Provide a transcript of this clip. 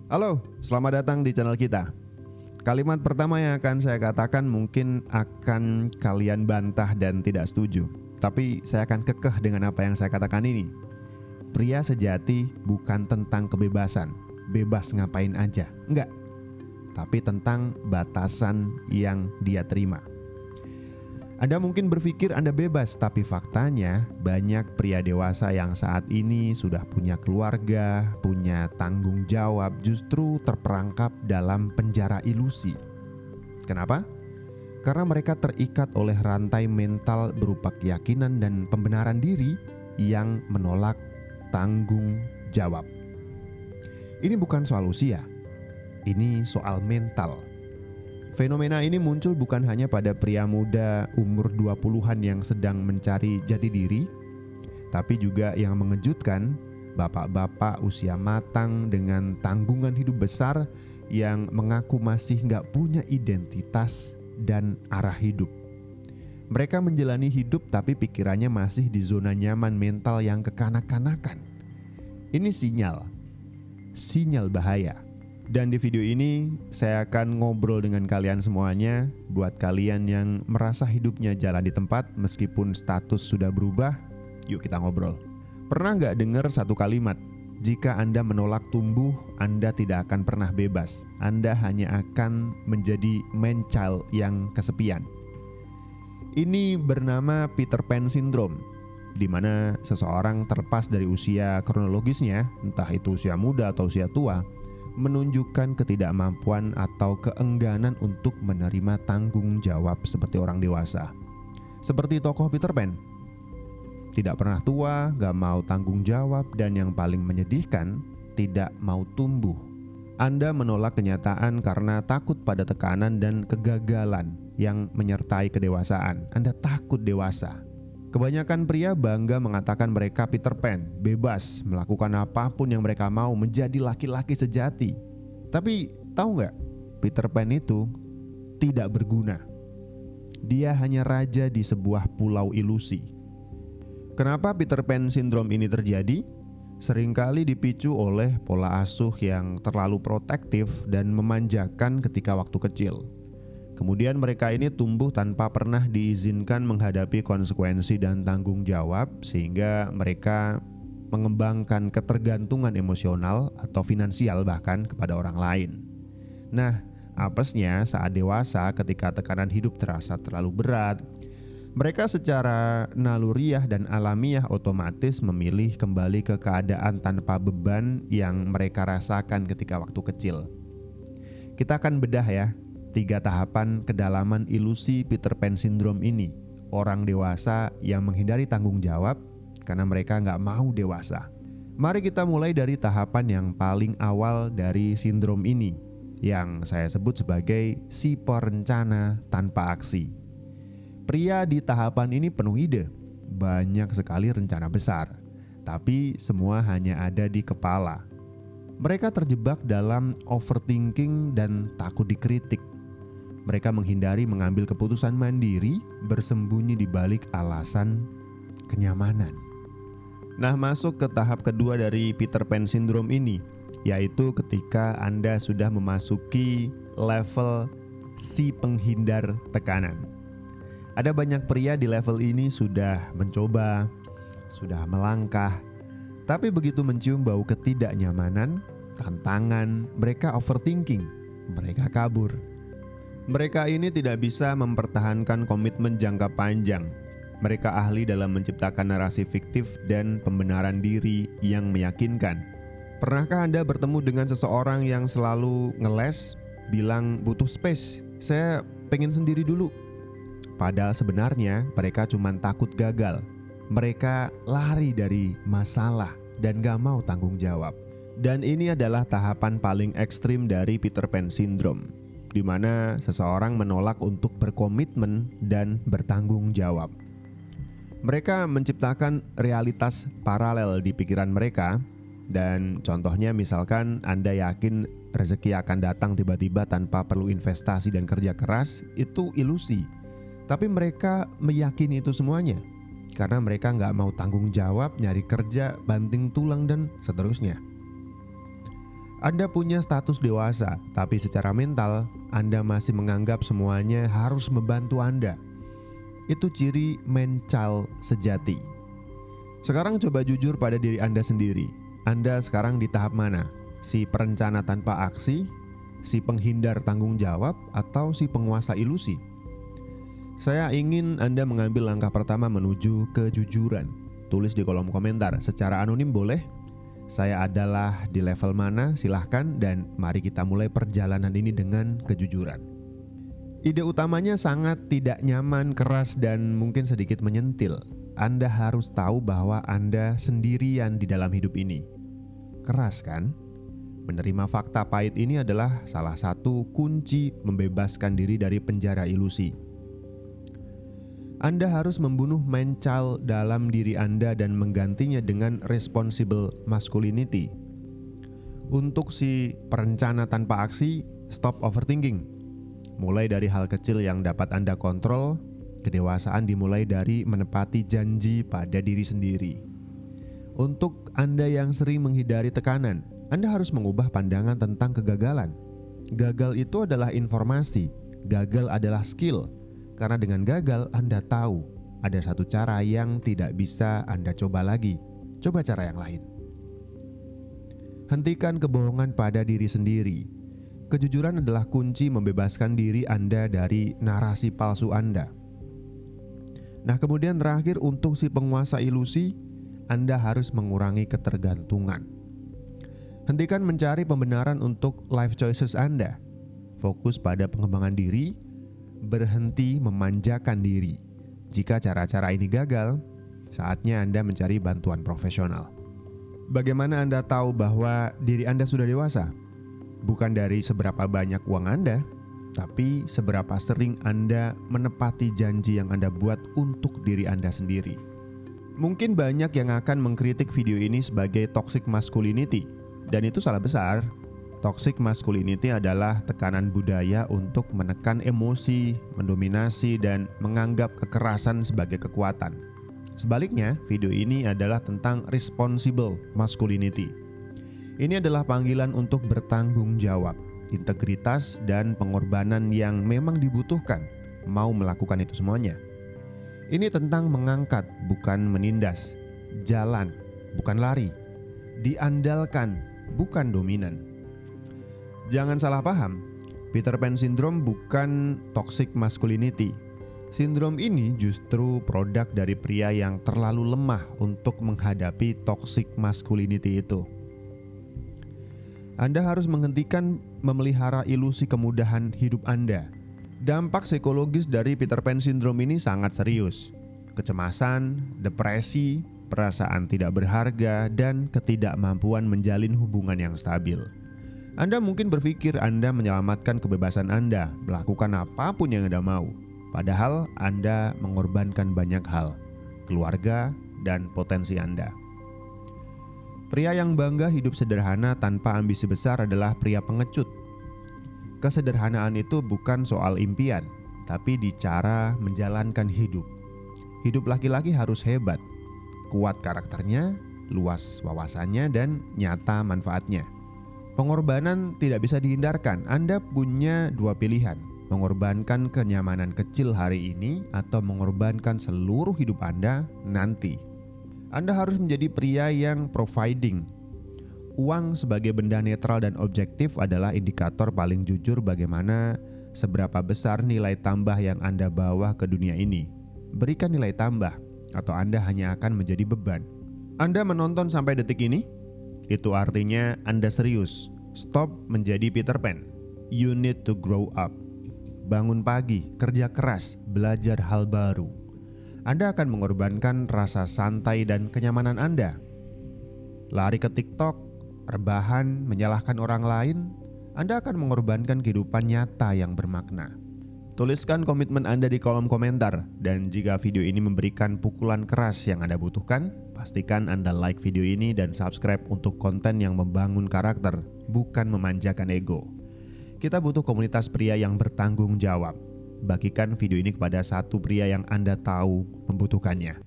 Halo, selamat datang di channel kita. Kalimat pertama yang akan saya katakan mungkin akan kalian bantah dan tidak setuju. Tapi saya akan kekeh dengan apa yang saya katakan ini. Pria sejati bukan tentang kebebasan, bebas ngapain aja, enggak. Tapi tentang batasan yang dia terima. Anda mungkin berpikir Anda bebas, tapi faktanya banyak pria dewasa yang saat ini sudah punya keluarga, punya tanggung jawab, justru terperangkap dalam penjara ilusi. Kenapa? Karena mereka terikat oleh rantai mental berupa keyakinan dan pembenaran diri yang menolak tanggung jawab. Ini bukan soal usia, ini soal mental. Fenomena ini muncul bukan hanya pada pria muda umur 20-an yang sedang mencari jati diri, tapi juga yang mengejutkan, bapak-bapak usia matang dengan tanggungan hidup besar yang mengaku masih nggak punya identitas dan arah hidup. Mereka menjalani hidup tapi pikirannya masih di zona nyaman mental yang kekanak-kanakan. Ini sinyal bahaya. Dan di video ini saya akan ngobrol dengan kalian semuanya. Buat kalian yang merasa hidupnya jalan di tempat meskipun status sudah berubah, yuk kita ngobrol. Pernah nggak dengar satu kalimat, jika Anda menolak tumbuh, Anda tidak akan pernah bebas. Anda hanya akan menjadi man child yang kesepian. Ini bernama Peter Pan Syndrome, di mana seseorang terlepas dari usia kronologisnya, entah itu usia muda atau usia tua, menunjukkan ketidakmampuan atau keengganan untuk menerima tanggung jawab seperti orang dewasa. Seperti tokoh Peter Pan, tidak pernah tua, gak mau tanggung jawab, dan yang paling menyedihkan, tidak mau tumbuh. Anda menolak kenyataan karena takut pada tekanan dan kegagalan yang menyertai kedewasaan. Anda takut dewasa. Kebanyakan pria bangga mengatakan mereka Peter Pan, bebas melakukan apapun yang mereka mau, menjadi laki-laki sejati. Tapi tahu nggak, Peter Pan itu tidak berguna. Dia hanya raja di sebuah pulau ilusi. Kenapa Peter Pan Syndrome ini terjadi? Seringkali dipicu oleh pola asuh yang terlalu protektif dan memanjakan ketika waktu kecil. Kemudian mereka ini tumbuh tanpa pernah diizinkan menghadapi konsekuensi dan tanggung jawab, sehingga mereka mengembangkan ketergantungan emosional atau finansial bahkan kepada orang lain. Nah, apesnya saat dewasa ketika tekanan hidup terasa terlalu berat, mereka secara naluriah dan alamiah otomatis memilih kembali ke keadaan tanpa beban yang mereka rasakan ketika waktu kecil. Kita akan bedah ya 3 tahapan kedalaman ilusi Peter Pan Syndrome ini. Orang dewasa yang menghindari tanggung jawab karena mereka nggak mau dewasa. Mari kita mulai dari tahapan yang paling awal dari sindrom ini, yang saya sebut sebagai si perencana tanpa aksi. Pria di tahapan ini penuh ide, banyak sekali rencana besar, tapi semua hanya ada di kepala. Mereka terjebak dalam overthinking dan takut dikritik. Mereka menghindari mengambil keputusan mandiri, bersembunyi di balik alasan kenyamanan. Nah, masuk ke tahap kedua dari Peter Pan Syndrome ini, yaitu ketika Anda sudah memasuki level si penghindar tekanan. Ada banyak pria di level ini sudah mencoba, sudah melangkah, tapi begitu mencium bau ketidaknyamanan, tantangan, mereka overthinking, mereka kabur. Mereka ini tidak bisa mempertahankan komitmen jangka panjang. Mereka ahli dalam menciptakan narasi fiktif dan pembenaran diri yang meyakinkan. Pernahkah Anda bertemu dengan seseorang yang selalu ngeles, bilang butuh space, saya pengen sendiri dulu? Padahal sebenarnya mereka cuma takut gagal. Mereka lari dari masalah dan gak mau tanggung jawab. Dan ini adalah tahapan paling ekstrim dari Peter Pan Syndrome, di mana seseorang menolak untuk berkomitmen dan bertanggung jawab. Mereka menciptakan realitas paralel di pikiran mereka, dan contohnya misalkan Anda yakin rezeki akan datang tiba-tiba tanpa perlu investasi dan kerja keras, itu ilusi. Tapi mereka meyakini itu semuanya karena mereka nggak mau tanggung jawab, nyari kerja, banting tulang, dan seterusnya. Anda punya status dewasa, tapi secara mental Anda masih menganggap semuanya harus membantu Anda. Itu ciri man child sejati. Sekarang coba jujur pada diri Anda sendiri. Anda sekarang di tahap mana? Si perencana tanpa aksi, si penghindar tanggung jawab, atau si penguasa ilusi? Saya ingin Anda mengambil langkah pertama menuju kejujuran. Tulis di kolom komentar, secara anonim boleh. Saya adalah di level mana, silahkan, dan mari kita mulai perjalanan ini dengan kejujuran. Ide utamanya sangat tidak nyaman, keras, dan mungkin sedikit menyentil. Anda harus tahu bahwa Anda sendirian di dalam hidup ini. Keras kan? Menerima fakta pahit ini adalah salah satu kunci membebaskan diri dari penjara ilusi. Anda harus membunuh man child dalam diri Anda dan menggantinya dengan responsible masculinity. Untuk si perencana tanpa aksi, stop overthinking. Mulai dari hal kecil yang dapat Anda kontrol. Kedewasaan dimulai dari menepati janji pada diri sendiri. Untuk Anda yang sering menghindari tekanan, Anda harus mengubah pandangan tentang kegagalan. Gagal itu adalah informasi, gagal adalah skill. Karena dengan gagal Anda tahu ada satu cara yang tidak bisa Anda coba lagi. Coba cara yang lain. Hentikan kebohongan pada diri sendiri. Kejujuran adalah kunci membebaskan diri Anda dari narasi palsu Anda. Nah, kemudian terakhir untuk si penguasa ilusi, Anda harus mengurangi ketergantungan. Hentikan mencari pembenaran untuk life choices Anda. Fokus pada pengembangan diri. Berhenti memanjakan diri. Jika cara-cara ini gagal, saatnya Anda mencari bantuan profesional. Bagaimana Anda tahu bahwa diri Anda sudah dewasa? Bukan dari seberapa banyak uang Anda, tapi seberapa sering Anda menepati janji yang Anda buat untuk diri Anda sendiri. Mungkin banyak yang akan mengkritik video ini sebagai toxic masculinity, dan itu salah besar. Toxic masculinity adalah tekanan budaya untuk menekan emosi, mendominasi, dan menganggap kekerasan sebagai kekuatan. Sebaliknya, video ini adalah tentang responsible masculinity. Ini adalah panggilan untuk bertanggung jawab, integritas, dan pengorbanan yang memang dibutuhkan mau melakukan itu semuanya. Ini tentang mengangkat, bukan menindas, jalan, bukan lari, diandalkan, bukan dominan. Jangan salah paham, Peter Pan Syndrome bukan toxic masculinity. Sindrom ini justru produk dari pria yang terlalu lemah untuk menghadapi toxic masculinity itu. Anda harus menghentikan memelihara ilusi kemudahan hidup Anda. Dampak psikologis dari Peter Pan Syndrome ini sangat serius. Kecemasan, depresi, perasaan tidak berharga, dan ketidakmampuan menjalin hubungan yang stabil. Anda mungkin berpikir Anda menyelamatkan kebebasan Anda, melakukan apapun yang Anda mau. Padahal Anda mengorbankan banyak hal, keluarga, dan potensi Anda. Pria yang bangga hidup sederhana tanpa ambisi besar adalah pria pengecut. Kesederhanaan itu bukan soal impian, tapi di cara menjalankan hidup. Hidup laki-laki harus hebat, kuat karakternya, luas wawasannya, dan nyata manfaatnya. Pengorbanan tidak bisa dihindarkan. Anda punya dua pilihan, mengorbankan kenyamanan kecil hari ini atau mengorbankan seluruh hidup Anda nanti. Anda harus menjadi pria yang providing. Uang sebagai benda netral dan objektif adalah indikator paling jujur bagaimana seberapa besar nilai tambah yang Anda bawa ke dunia ini. Berikan nilai tambah, atau Anda hanya akan menjadi beban. Anda menonton sampai detik ini? Itu artinya Anda serius. Stop menjadi Peter Pan. You need to grow up. Bangun pagi, kerja keras, belajar hal baru. Anda akan mengorbankan rasa santai dan kenyamanan Anda. Lari ke TikTok, rebahan, menyalahkan orang lain, Anda akan mengorbankan kehidupan nyata yang bermakna. Tuliskan komitmen Anda di kolom komentar, dan jika video ini memberikan pukulan keras yang Anda butuhkan, pastikan Anda like video ini dan subscribe untuk konten yang membangun karakter, bukan memanjakan ego. Kita butuh komunitas pria yang bertanggung jawab. Bagikan video ini kepada satu pria yang Anda tahu membutuhkannya.